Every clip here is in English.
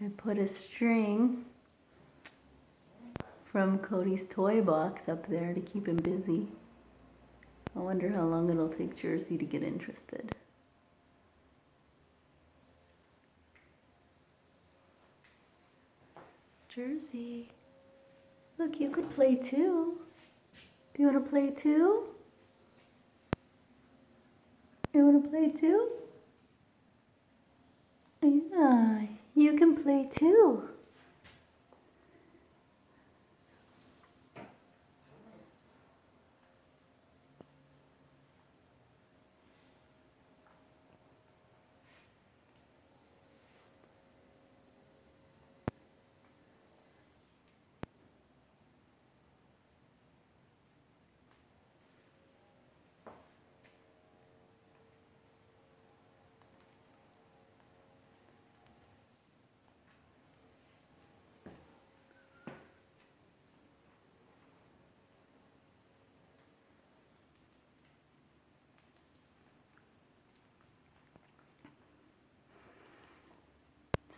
I put a string from Cody's toy box up there to keep him busy. I wonder how long it'll take Jersey to get interested. Jersey, look, you could play too. Do you want to play too? You want to play too? Yeah, you can play too.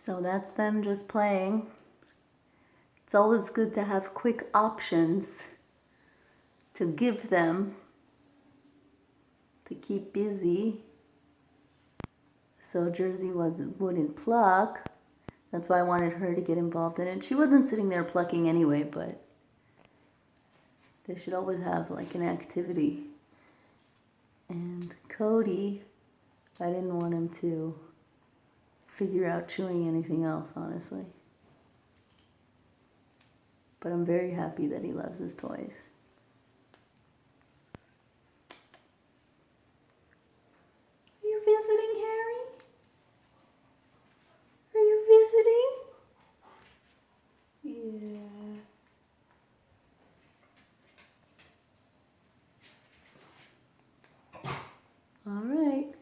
So that's them just playing. It's always good to have quick options to give them to keep busy. So Jersey wouldn't pluck. That's why I wanted her to get involved in it. She wasn't sitting there plucking anyway, but they should always have like an activity. And Cody, I didn't want him to figure out chewing anything else, honestly. But I'm very happy that he loves his toys. Are you visiting, Harry? Are you visiting? Yeah. All right.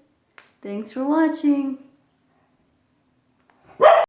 Thanks for watching.